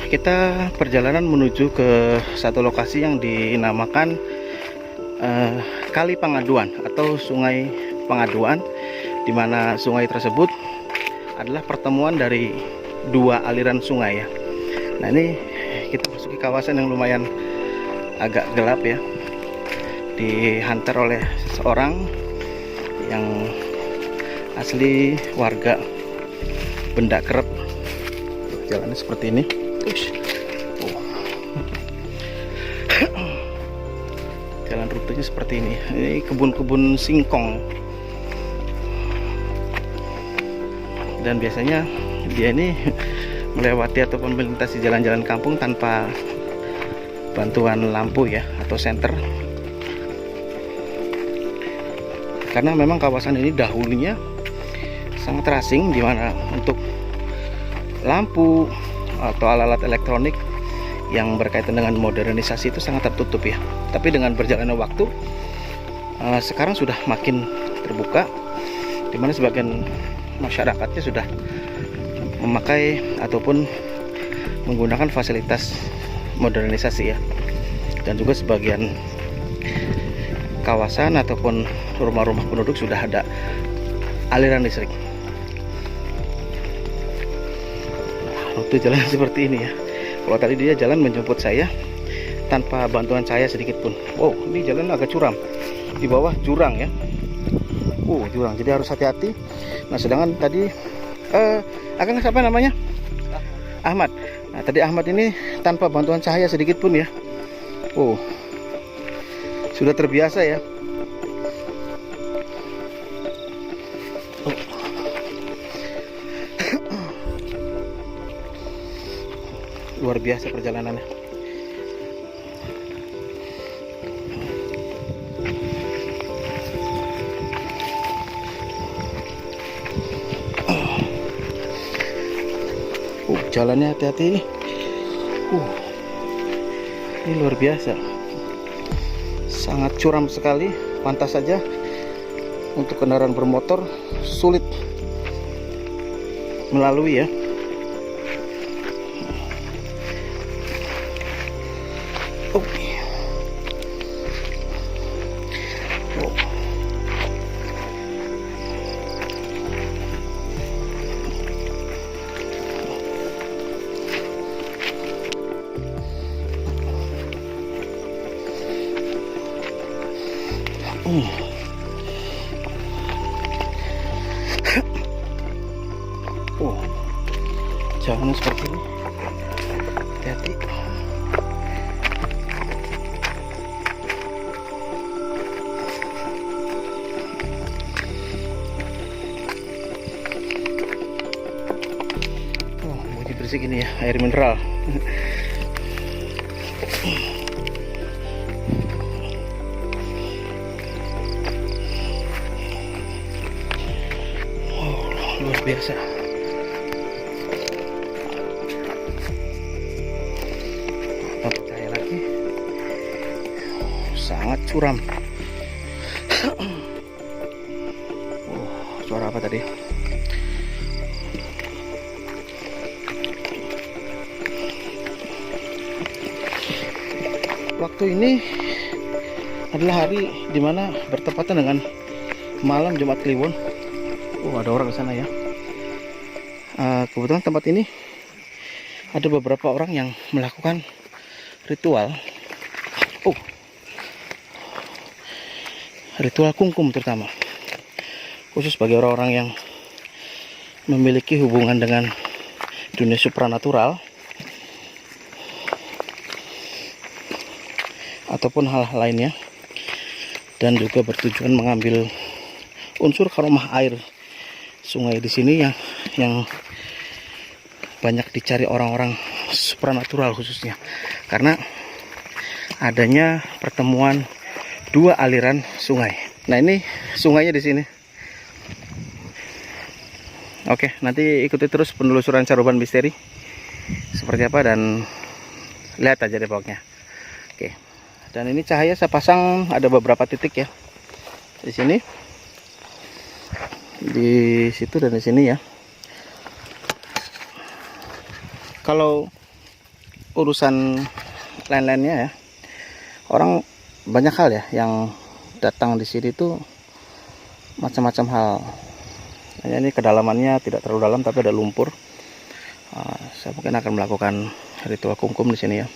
kita perjalanan menuju ke satu lokasi yang dinamakan Kali Pangaduan atau Sungai Pangaduan, di mana sungai tersebut adalah pertemuan dari dua aliran sungai ya. Nah, ini kita masuki kawasan yang lumayan agak gelap ya, dihantar oleh seseorang yang asli warga Benda Kerep. Jalannya seperti ini. Jalan rutenya seperti ini. Ini kebun-kebun singkong. Dan biasanya dia ini melewati ataupun melintasi jalan-jalan kampung tanpa bantuan lampu ya, atau senter. Karena memang kawasan ini dahulunya sangat terasing, di mana untuk lampu atau alat-alat elektronik yang berkaitan dengan modernisasi itu sangat tertutup ya. Tapi dengan berjalannya waktu, sekarang sudah makin terbuka, di mana sebagian masyarakatnya sudah memakai ataupun menggunakan fasilitas modernisasi ya. Dan juga sebagian kawasan ataupun rumah-rumah penduduk sudah ada aliran listrik. Rute jalan seperti ini ya. Kalau tadi dia jalan menjemput saya tanpa bantuan saya sedikit pun. Wow, ini jalan agak curam. Di bawah jurang ya. Jurang. Jadi harus hati-hati. Nah, sedangkan tadi Akang siapa namanya? Ahmad. Nah, tadi Ahmad ini tanpa bantuan cahaya sedikit pun ya. Sudah terbiasa ya. Luar biasa perjalanannya. Jalannya hati-hati. Ini luar biasa. Sangat curam sekali. Pantas saja untuk kendaraan bermotor sulit melalui ya. Jangan seperti ini. Hati-hati. Bunyi berisik ini ya, air mineral. Luar biasa. Percaya lagi, sangat curam. Suara apa tadi? Waktu ini adalah hari dimana bertepatan dengan malam Jumat Kliwon. Ada orang di sana ya. Kebetulan tempat ini ada beberapa orang yang melakukan ritual. Ritual kungkum terutama. Khusus bagi orang-orang yang memiliki hubungan dengan dunia supranatural ataupun hal-hal lainnya, dan juga bertujuan mengambil unsur karomah air sungai di sini yang banyak dicari orang-orang supranatural, khususnya karena adanya pertemuan dua aliran sungai. Nah, ini sungainya di sini. Oke, nanti ikuti terus penelusuran Caruban Misteri seperti apa, dan lihat aja deh pokoknya. Oke. Dan ini cahaya saya pasang ada beberapa titik ya. Di sini, di situ, dan di sini ya. Kalau urusan lain-lainnya ya, orang banyak hal ya yang datang di sini tuh macam-macam hal. Hanya ini kedalamannya tidak terlalu dalam tapi ada lumpur. Saya mungkin akan melakukan ritual kungkum di sini ya.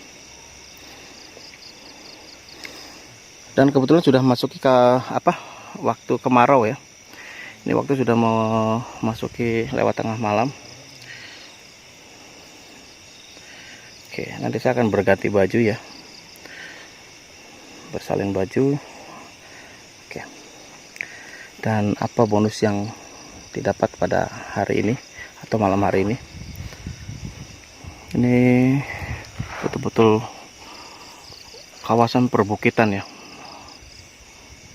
Dan kebetulan sudah masuki ke waktu kemarau ya. Ini waktu sudah mau masuki lewat tengah malam. Oke, nanti saya akan berganti baju ya, bersalin baju. Oke. Dan apa bonus yang didapat pada hari ini atau malam hari ini? Ini betul-betul kawasan perbukitan ya,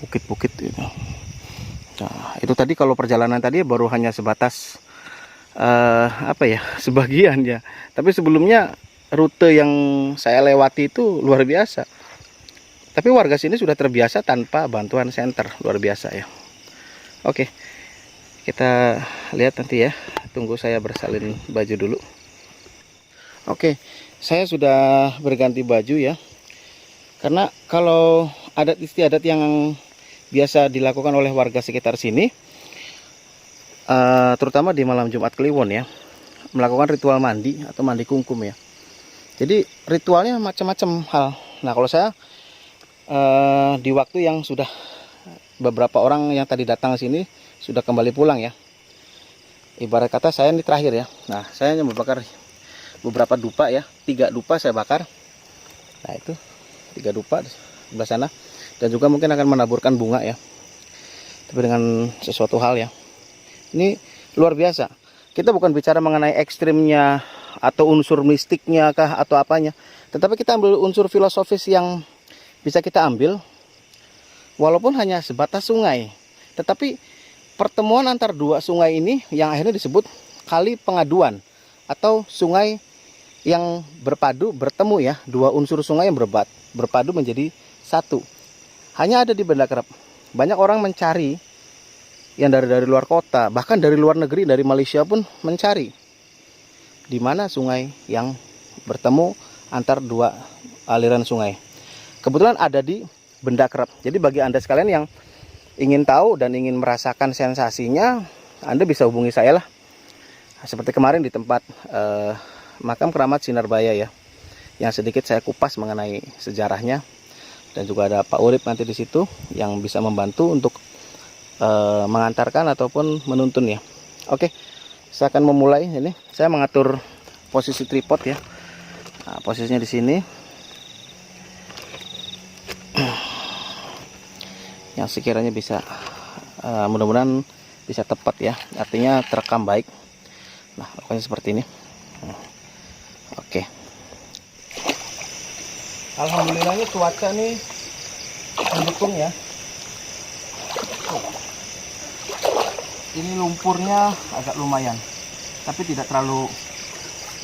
bukit-bukit itu. Nah, itu tadi kalau perjalanan tadi baru hanya sebatas sebagian ya. Tapi sebelumnya rute yang saya lewati itu luar biasa. Tapi warga sini sudah terbiasa tanpa bantuan senter, luar biasa ya. Oke, kita lihat nanti ya. Tunggu saya bersalin baju dulu. Oke, saya sudah berganti baju ya. Karena kalau adat istiadat yang biasa dilakukan oleh warga sekitar sini, terutama di malam Jumat Kliwon ya, melakukan ritual mandi atau mandi kungkum ya. Jadi ritualnya macam-macam hal. Nah kalau saya di waktu yang sudah beberapa orang yang tadi datang ke sini sudah kembali pulang ya, ibarat kata saya ini terakhir ya. Nah saya hanya membakar beberapa dupa ya, 3 dupa saya bakar. Nah itu 3 dupa di sebelah sana. Dan juga mungkin akan menaburkan bunga ya, tapi dengan sesuatu hal ya. Ini luar biasa. Kita bukan bicara mengenai ekstrimnya atau unsur mistiknya kah atau apanya, tetapi kita ambil unsur filosofis yang bisa kita ambil. Walaupun hanya sebatas sungai, tetapi pertemuan antar 2 sungai ini yang akhirnya disebut kali pengaduan atau sungai yang bertemu ya, 2 unsur sungai yang berpadu menjadi satu. Hanya ada di Banda Kerep. Banyak orang mencari yang dari luar kota, bahkan dari luar negeri, dari Malaysia pun mencari di mana sungai yang bertemu antar 2 aliran sungai. Kebetulan ada di Banda Kerep. Jadi bagi Anda sekalian yang ingin tahu dan ingin merasakan sensasinya, Anda bisa hubungi saya lah. Seperti kemarin di tempat makam keramat Sinarbaya ya, yang sedikit saya kupas mengenai sejarahnya. Dan juga ada Pak Urip nanti di situ yang bisa membantu untuk mengantarkan ataupun menuntun ya. Oke, saya akan memulai ini. Saya mengatur posisi tripod ya. Nah, posisinya di sini. Yang sekiranya bisa mudah-mudahan bisa tepat ya. Artinya terekam baik. Nah, pokoknya seperti ini. Oke. Alhamdulillahnya cuaca nih mendukung ya. Ini lumpurnya agak lumayan, tapi tidak terlalu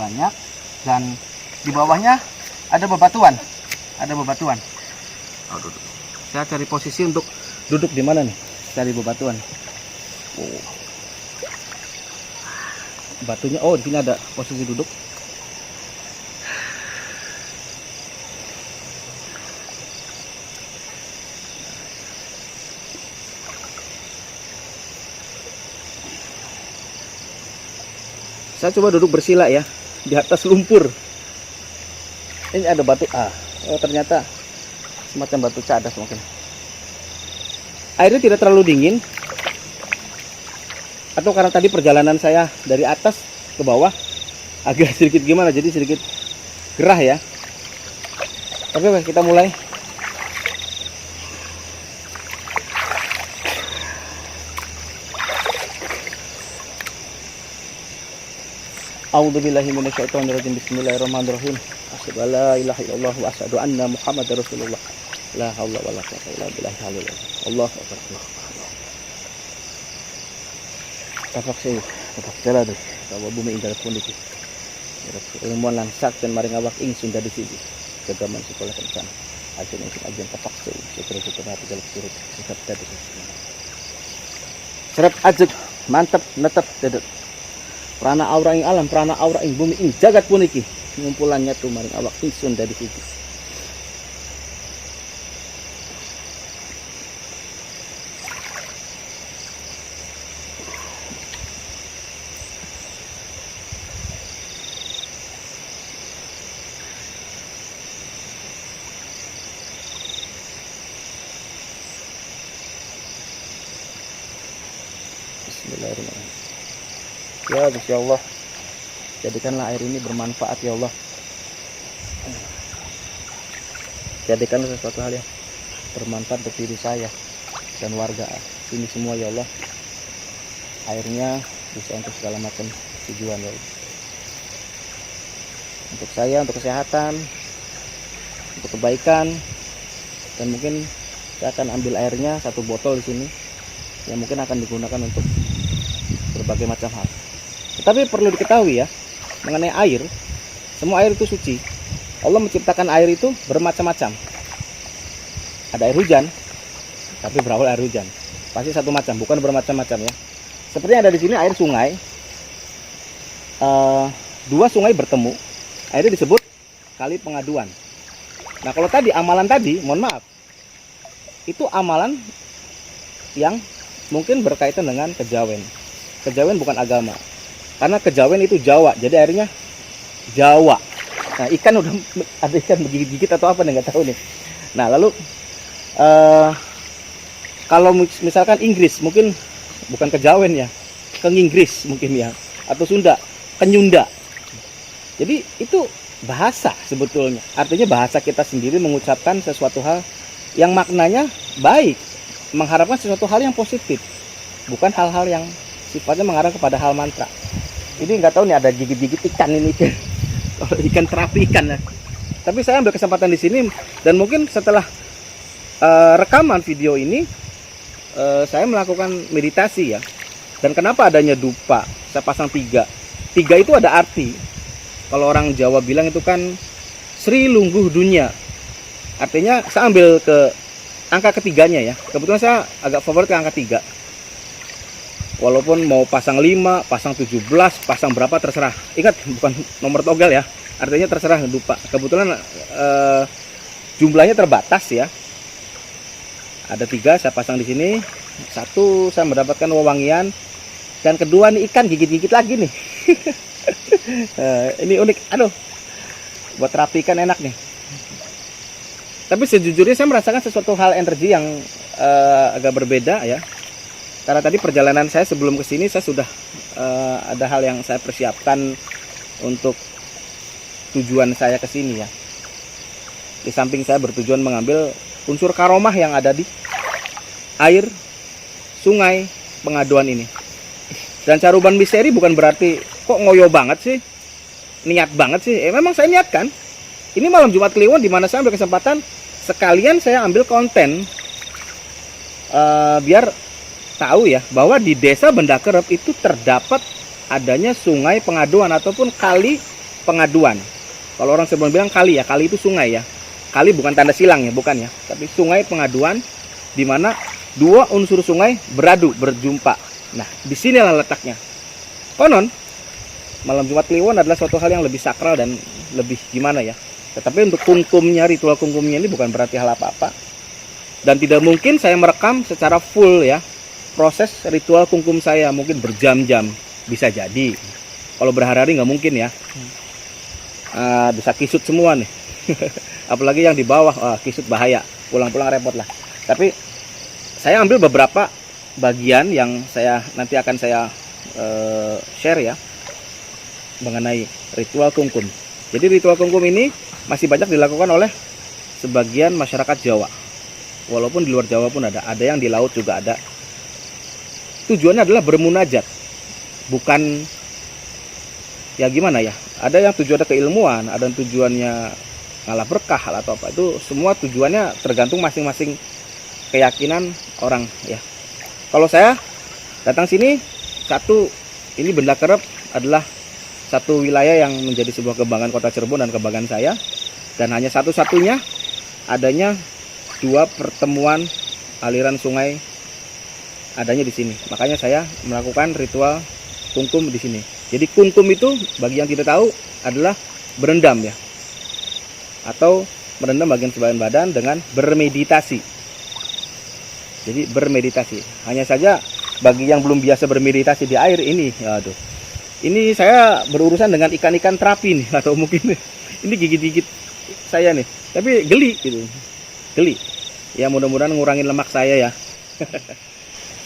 banyak. Dan di bawahnya ada bebatuan. Saya cari posisi untuk duduk di mana nih? Cari bebatuan. Batunya, di sini ada posisi duduk. Saya coba duduk bersila ya di atas lumpur. Ini ada batu ternyata semacam batu cadas mungkin. Airnya tidak terlalu dingin, atau karena tadi perjalanan saya dari atas ke bawah agak sedikit gimana, jadi sedikit gerah ya. Oke, kita mulai. A'udzubillahi minasyaitonirrajim. Bismillahirrahmanirrahim. Asyhadu an la ilaha illallah wa asyhadu anna Muhammadar Rasulullah. La haula wala quwwata illa billah. Allahu akbar. Tapak jalan bahwa bumi indah pun itu. Ilmuwan lansak dan maring awak ingsun dari sini. Kegaman sekolah kencan. Ajen tapak syukur hati jalan surut. Sikap tadi. Serap ajek mantap netep dedet. Prana aura ing alam, prana aura ing bumi ing jagat puniki. ngumpulannya tuh maring awak isun dari situ. Bismillahirrahmanirrahim. Ya, Insya Allah, jadikanlah air ini bermanfaat ya Allah. Jadikanlah sesuatu hal yang bermanfaat untuk diri saya dan warga ini semua ya Allah. Airnya bisa untuk segala macam tujuan ya Allah. Untuk saya, untuk kesehatan, untuk kebaikan, dan mungkin saya akan ambil airnya 1 botol di sini yang mungkin akan digunakan untuk berbagai macam hal. Tetapi perlu diketahui ya, mengenai air, semua air itu suci. Allah menciptakan air itu bermacam-macam. Ada air hujan, tapi berawal air hujan. Pasti satu macam, bukan bermacam-macam ya. Seperti yang ada di sini air sungai. 2 sungai bertemu, airnya disebut kali pengaduan. Nah kalau tadi amalan tadi, mohon maaf, itu amalan yang mungkin berkaitan dengan kejawen. Kejawen bukan agama. Karena kejawen itu Jawa, jadi airnya Jawa. Nah, ikan udah ada ikan menggigit-gigit atau apa nih, nggak tahu nih. Nah, lalu kalau misalkan Inggris mungkin bukan kejawen ya, Inggris mungkin ya, atau Sunda, kenyunda. Jadi itu bahasa sebetulnya. Artinya bahasa kita sendiri mengucapkan sesuatu hal yang maknanya baik, mengharapkan sesuatu hal yang positif, bukan hal-hal yang sifatnya mengarah kepada hal mantra. Ini nggak tahu nih ada gigit-gigit ikan ini, ikan terapi ikan ya. Tapi saya ambil kesempatan di sini dan mungkin setelah rekaman video ini saya melakukan meditasi ya. Dan kenapa adanya dupa? Saya pasang 3. 3 itu ada arti. Kalau orang Jawa bilang itu kan Sri Lungguh Dunya. Artinya saya ambil ke angka ketiganya ya. Kebetulan saya agak favorit ke angka 3. Walaupun mau pasang 5, pasang 17, pasang berapa terserah. Ingat bukan nomor togel ya. Artinya terserah dupa. Kebetulan jumlahnya terbatas ya. Ada 3 saya pasang di sini. 1 saya mendapatkan wewangian, dan kedua nih ikan gigit-gigit lagi nih. Ini unik. Aduh. Buat terapi ikan enak nih. Tapi sejujurnya saya merasakan sesuatu hal energi yang agak berbeda ya. Karena tadi perjalanan saya sebelum ke sini saya sudah ada hal yang saya persiapkan untuk tujuan saya ke sini ya. Di samping saya bertujuan mengambil unsur karomah yang ada di air sungai pengaduan ini. Dan caruban misteri bukan berarti kok ngoyo banget sih, niat banget sih. Memang saya niatkan. Ini malam Jumat Kliwon di mana saya ambil kesempatan sekalian saya ambil konten biar tahu ya bahwa di desa Benda Kerep itu terdapat adanya sungai pengaduan ataupun kali pengaduan. Kalau orang sebelum bilang kali ya, kali itu sungai ya. Kali bukan tanda silang ya, bukan ya. Tapi sungai pengaduan di mana 2 unsur sungai beradu, berjumpa. Nah, disinilah letaknya. Konon malam Jumat Kliwon adalah suatu hal yang lebih sakral dan lebih gimana ya. Tetapi untuk kungkumnya, ritual kungkumnya ini bukan berarti hal apa-apa. Dan tidak mungkin saya merekam secara full ya. Proses ritual kungkum saya mungkin berjam-jam, bisa jadi. Kalau berhari-hari nggak mungkin ya. Bisa kisut semua nih. Apalagi yang di bawah, kisut bahaya. Pulang-pulang repot lah. Tapi saya ambil beberapa bagian yang nanti akan saya share ya mengenai ritual kungkum. Jadi ritual kungkum ini masih banyak dilakukan oleh sebagian masyarakat Jawa. Walaupun di luar Jawa pun ada yang di laut juga ada. Tujuannya adalah bermunajat, bukan ya gimana ya. Ada yang tujuannya keilmuan, ada yang tujuannya ngalah berkah atau apa. Itu semua tujuannya tergantung masing-masing keyakinan orang ya. Kalau saya datang sini, ini Benda Kerep adalah satu wilayah yang menjadi sebuah kebanggaan Kota Cirebon dan kebanggaan saya. Dan hanya satu-satunya adanya 2 pertemuan aliran sungai adanya di sini. Makanya saya melakukan ritual kungkum di sini. Jadi kungkum itu bagi yang tidak tahu adalah berendam ya, atau merendam bagian sebagian badan dengan bermeditasi. Jadi bermeditasi. Hanya saja bagi yang belum biasa bermeditasi di air ini, aduh, ini saya berurusan dengan ikan-ikan terapi nih, atau mungkin ini gigit-gigit saya nih, tapi geli gitu, geli. Ya mudah-mudahan ngurangin lemak saya ya.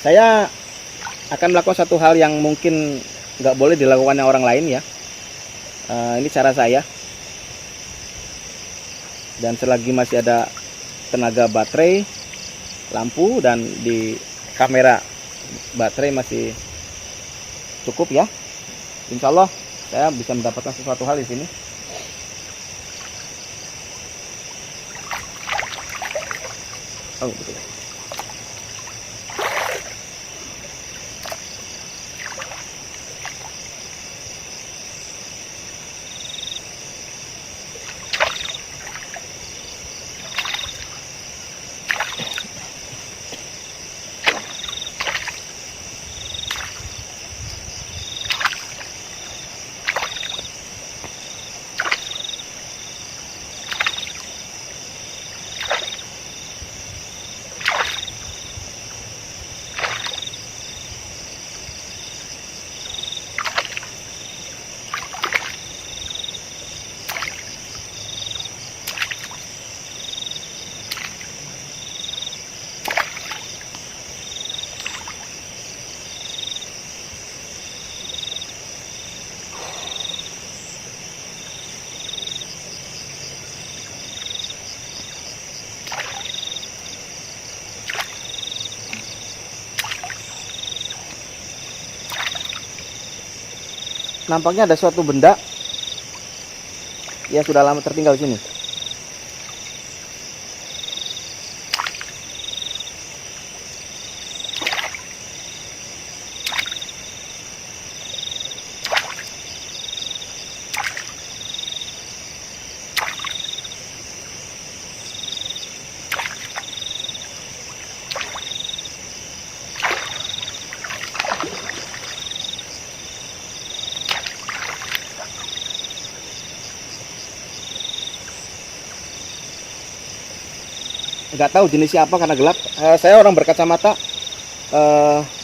Saya akan melakukan satu hal yang mungkin nggak boleh dilakukan orang lain ya. Ini cara saya. Dan selagi masih ada tenaga baterai, lampu, dan di kamera baterai masih cukup ya, insya Allah saya bisa mendapatkan sesuatu hal di sini. Oh betul. Nampaknya ada suatu benda ya sudah lama tertinggal di sini. Nggak tahu jenisnya apa karena gelap. Saya orang berkacamata,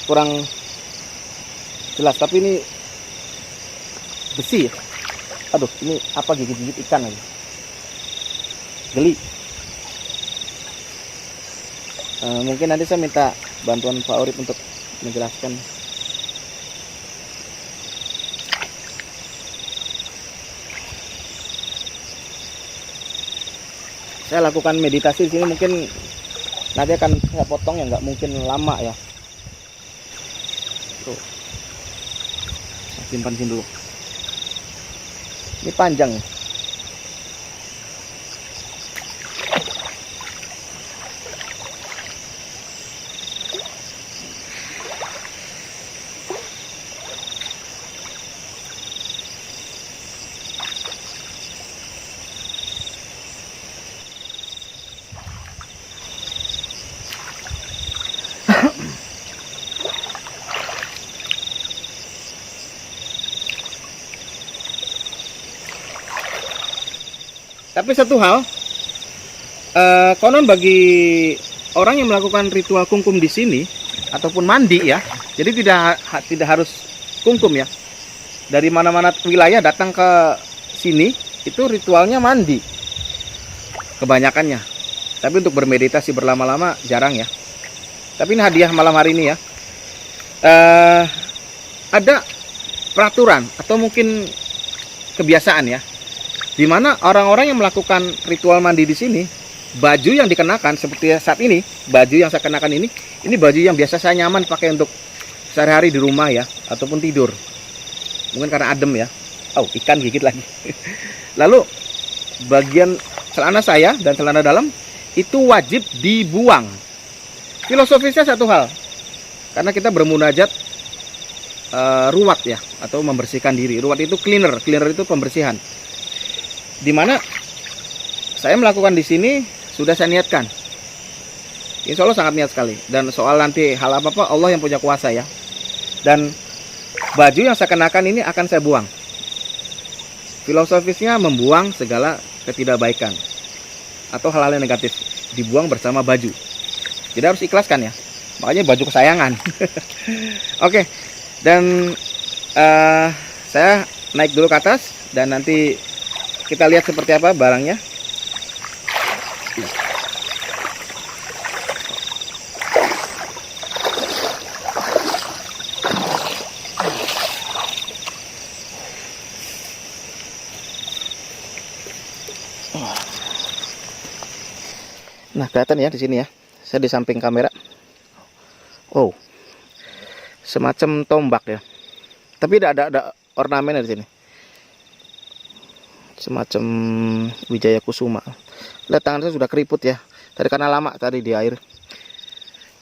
kurang jelas, tapi ini besi ya. Aduh, ini apa, gigit-gigit ikan lagi, geli. Mungkin nanti saya minta bantuan Pak Urip untuk menjelaskan. Saya lakukan meditasi di sini, mungkin nanti akan saya potong ya, nggak mungkin lama ya. Tuh, simpan sini dulu. Ini panjang. Tapi satu hal, konon bagi orang yang melakukan ritual kungkum di sini ataupun mandi ya, jadi tidak harus kungkum ya. Dari mana-mana wilayah datang ke sini itu ritualnya mandi, kebanyakannya. Tapi untuk bermeditasi berlama-lama jarang ya. Tapi ini hadiah malam hari ini ya. Ada peraturan atau mungkin kebiasaan ya, di mana orang-orang yang melakukan ritual mandi di sini, baju yang dikenakan seperti saat ini, baju yang saya kenakan ini baju yang biasa saya nyaman pakai untuk sehari-hari di rumah ya, ataupun tidur. Mungkin karena adem ya. Oh, ikan gigit lagi. Lalu bagian celana saya dan celana dalam itu wajib dibuang. Filosofisnya satu hal, karena kita bermunajat ruwat ya, atau membersihkan diri. Ruwat itu cleaner itu pembersihan. Dimana saya melakukan di sini sudah saya niatkan, insya Allah sangat niat sekali. Dan soal nanti hal apa Allah yang punya kuasa ya. Dan baju yang saya kenakan ini akan saya buang. Filosofisnya membuang segala ketidakbaikan atau hal-hal yang negatif, dibuang bersama baju. Jadi harus ikhlaskan ya. Makanya baju kesayangan. Oke. Dan saya naik dulu ke atas dan nanti kita lihat seperti apa barangnya. Nah, kelihatan ya di sini ya. Saya di samping kamera. Oh, semacam tombak ya. Tapi ada ornamen di sini. Semacam Wijaya Kusuma. Lihat tangan saya sudah keriput ya. Tadi karena lama tadi di air.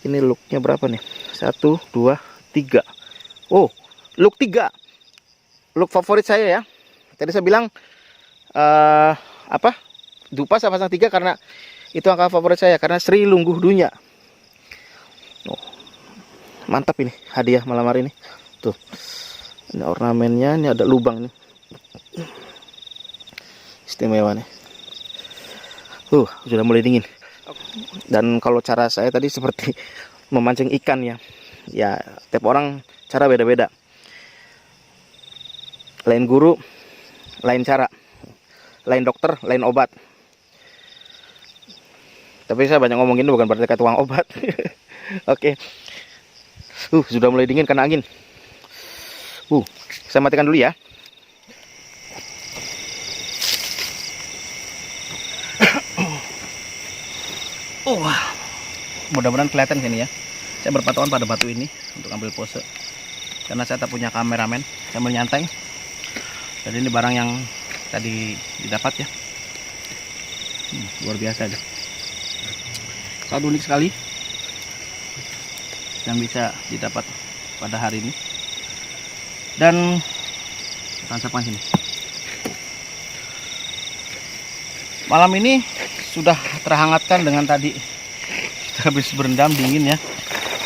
Ini looknya berapa nih? 1, 2, 3. Oh, look 3. Look favorit saya ya. Tadi saya bilang apa? Dupa saya pasang 3 karena itu angka favorit saya, karena Sri Lungguh Dunya. Oh, mantap ini hadiah malam hari ini. Tuh, ini ornamennya, ini ada lubang nih. Istimewa nih. Sudah mulai dingin. Dan kalau cara saya tadi seperti memancing ikan ya. Ya, tiap orang cara beda-beda. Lain guru, lain cara. Lain dokter, lain obat. Tapi saya banyak ngomong ini bukan berarti kayak tukang obat. Oke. Sudah mulai dingin karena angin. Saya matikan dulu ya. Mudah-mudahan kelihatan sini ya. Saya berpatokan pada batu ini untuk ambil pose. Karena saya tak punya kameramen, saya menyantai. Jadi ini barang yang tadi didapat ya. Luar biasa aja. Sangat unik sekali yang bisa didapat pada hari ini. Dan tancapan sini. Malam ini sudah terhangatkan dengan tadi kita habis berendam dingin ya.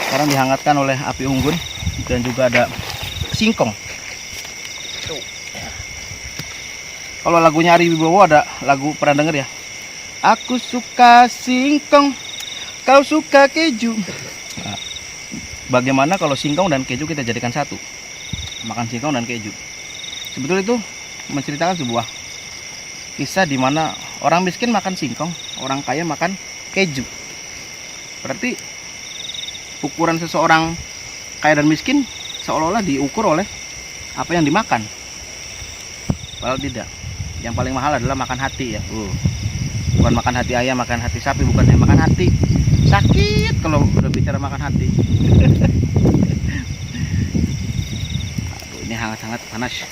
Sekarang dihangatkan oleh api unggun dan juga ada singkong. Kalau lagunya Ari Wibowo ada lagu, pernah denger ya? Aku suka singkong, kau suka keju. Nah, bagaimana kalau singkong dan keju kita jadikan satu? Makan singkong dan keju. Sebetulnya itu menceritakan sebuah kisah di mana orang miskin makan singkong, orang kaya makan keju. Berarti ukuran seseorang kaya dan miskin seolah-olah diukur oleh apa yang dimakan. Padahal tidak. Yang paling mahal adalah makan hati ya. Bukan makan hati ayam, makan hati sapi, bukan yang makan hati. Sakit kalau udah bicara makan hati. Aduh, ini hangat-hangat panas.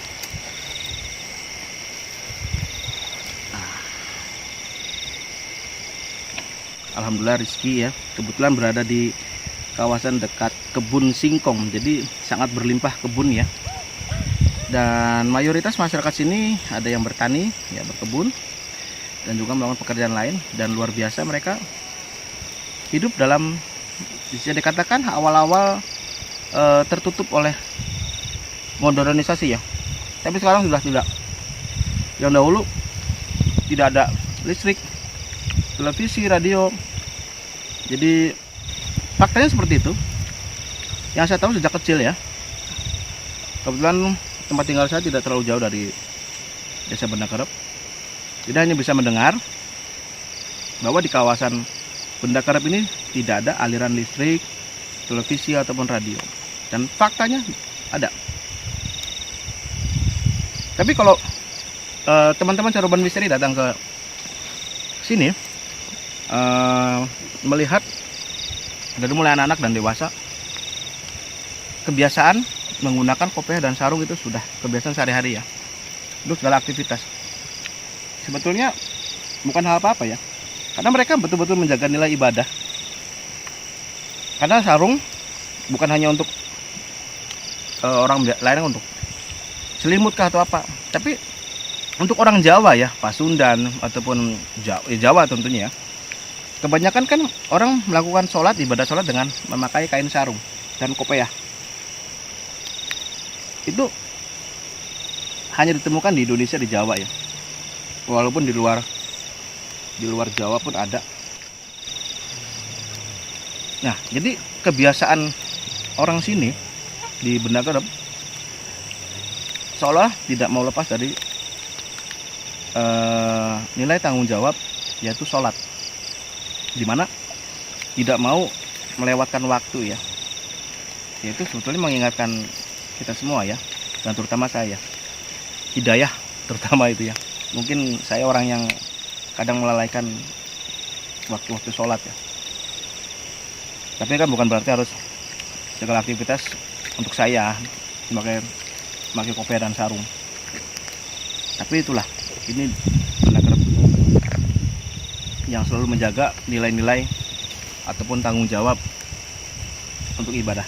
Alhamdulillah rezeki ya. Kebetulan berada di kawasan dekat kebun singkong. Jadi sangat berlimpah kebun ya. Dan mayoritas masyarakat sini ada yang bertani, ya berkebun, dan juga melakukan pekerjaan lain. Dan luar biasa mereka hidup dalam, bisa dikatakan awal-awal tertutup oleh modernisasi ya. Tapi sekarang sudah tidak. Yang dahulu tidak ada listrik, televisi, radio. Jadi faktanya seperti itu. Yang saya tahu sejak kecil ya. Kebetulan tempat tinggal saya tidak terlalu jauh dari Desa Benda Kerep. Jadi hanya bisa mendengar bahwa di kawasan Benda Kerep ini tidak ada aliran listrik, televisi ataupun radio. Dan faktanya ada. Tapi kalau teman-teman Caruban Misteri datang ke sini, melihat dari mulai anak-anak dan dewasa, kebiasaan menggunakan kopiah dan sarung itu sudah kebiasaan sehari-hari ya, untuk segala aktivitas. Sebetulnya bukan hal apa-apa ya, karena mereka betul-betul menjaga nilai ibadah. Karena sarung bukan hanya untuk orang lain, untuk selimut kah atau apa, tapi untuk orang Jawa ya, Pasundan ataupun Jawa tentunya ya, kebanyakan kan orang melakukan sholat, ibadah sholat dengan memakai kain sarung dan kopiah. Itu hanya ditemukan di Indonesia, di Jawa ya. Walaupun di luar Jawa pun ada. Nah, jadi kebiasaan orang sini di Benda Kerep seolah tidak mau lepas dari nilai tanggung jawab, yaitu sholat, dimana tidak mau melewatkan waktu ya. Yaitu sebetulnya mengingatkan kita semua ya, dan terutama saya, hidayah terutama itu ya. Mungkin saya orang yang kadang melalaikan waktu-waktu sholat ya. Tapi kan bukan berarti harus segala aktivitas untuk saya pakai kopiah dan sarung. Tapi itulah, ini Benda Kerep yang selalu menjaga nilai-nilai ataupun tanggung jawab untuk ibadah.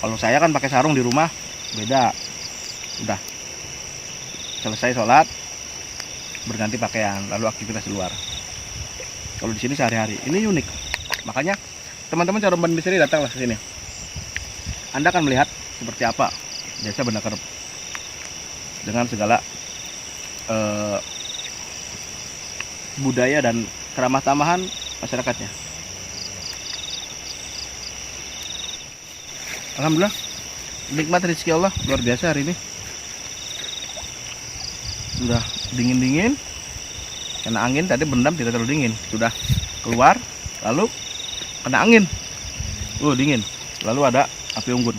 Kalau saya kan pakai sarung di rumah beda, udah selesai sholat berganti pakaian lalu aktivitas di luar. Kalau di sini sehari-hari ini unik, makanya teman-teman Caruban Misteri datanglah ke sini. Anda akan melihat seperti apa desa Benda Kerep dengan segala budaya dan keramah tamahan masyarakatnya. Alhamdulillah, nikmat rezeki Allah luar biasa hari ini. Sudah dingin-dingin, kena angin, tadi berendam tidak terlalu dingin, sudah keluar lalu kena angin, dingin, lalu ada api unggun.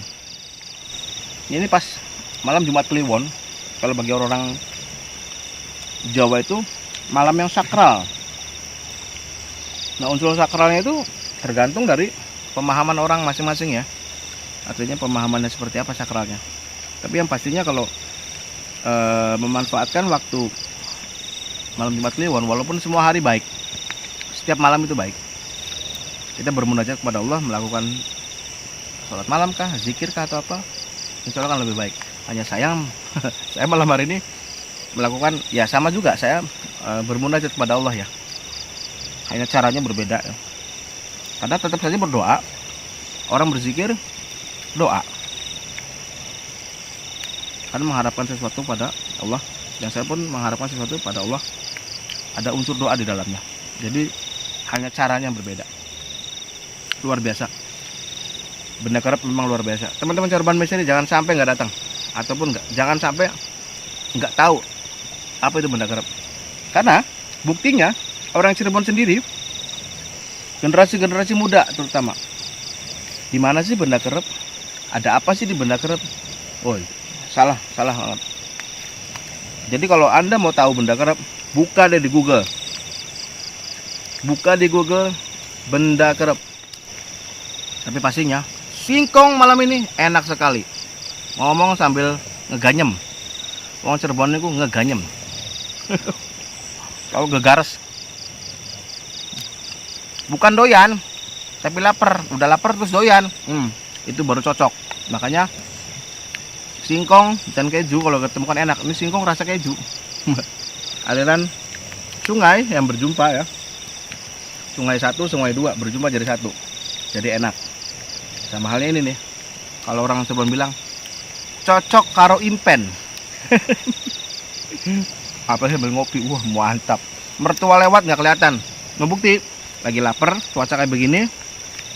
Ini pas malam Jumat Kliwon. Kalau bagi orang Jawa itu malam yang sakral. Nah, unsur sakralnya itu tergantung dari pemahaman orang masing-masing ya. Artinya pemahamannya seperti apa sakralnya. Tapi yang pastinya kalau memanfaatkan waktu malam Jumat Kliwon, walaupun semua hari baik, setiap malam itu baik, kita bermunajat kepada Allah, melakukan sholat malam kah, zikir kah, atau apa, insya Allah kan lebih baik. Hanya sayang saya malam hari ini melakukan ya sama juga, saya bermunajat kepada Allah ya, hanya caranya berbeda ya. Karena tetap saja berdoa, orang berzikir doa, karena mengharapkan sesuatu pada Allah, dan saya pun mengharapkan sesuatu pada Allah, ada unsur doa di dalamnya. Jadi hanya caranya berbeda. Luar biasa, Benda Kerep memang luar biasa. Teman-teman Caruban Misteri jangan sampai nggak datang, ataupun jangan sampai nggak tahu apa itu Benda Kerep. Karena buktinya orang Cirebon sendiri, generasi muda terutama, di mana sih Benda Kerep? Ada apa sih di Benda Kerep? Salah banget. Jadi kalau Anda mau tahu Benda Kerep, buka deh di Google. Buka di Google Benda Kerep. Tapi pastinya singkong malam ini enak sekali. Ngomong sambil ngeganyem. Wong Cirebon itu ngeganyem. Kalau gegares. Bukan doyan, tapi lapar. Udah lapar terus doyan. Itu baru cocok. Makanya singkong dan keju kalau ketemukan enak. Ini singkong rasa keju. Aliran sungai yang berjumpa ya. Sungai satu, sungai dua berjumpa jadi satu. Jadi enak. Sama halnya ini nih. Kalau orang sebelum bilang cocok karo impen. Apa sih sambil ngopi? Wah, mantap. Mertua lewat nggak kelihatan. Ngebukti lagi lapar, cuaca kayak begini.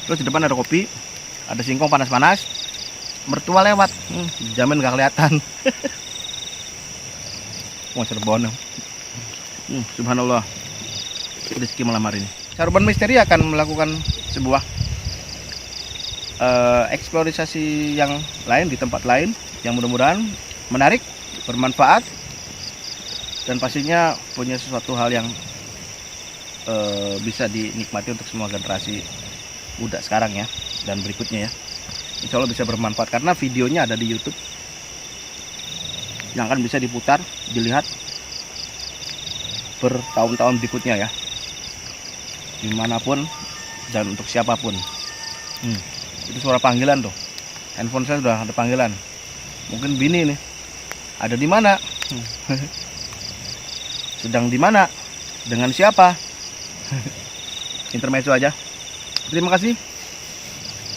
Terus di depan ada kopi, ada singkong panas-panas. Mertua lewat, jamin nggak kelihatan. Wah, Cirebon. Subhanallah. Rezeki malam hari ini. Caruban Misteri akan melakukan sebuah eksplorasi yang lain di tempat lain yang mudah-mudahan menarik, bermanfaat, dan pastinya punya sesuatu hal yang bisa dinikmati untuk semua generasi muda sekarang ya, dan berikutnya ya. Insya Allah bisa bermanfaat karena videonya ada di YouTube yang akan bisa diputar, dilihat bertahun-tahun berikutnya ya, dimanapun dan untuk siapapun. Itu suara panggilan tuh. Handphone saya sudah ada panggilan. Mungkin bini nih. Ada di mana? Sedang di mana? Dengan siapa? Intermezzo aja. Terima kasih.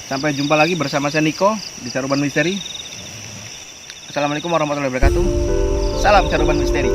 Sampai jumpa lagi bersama saya Niko di Caruban Misteri. Assalamualaikum warahmatullahi wabarakatuh. Salam caruban misteri.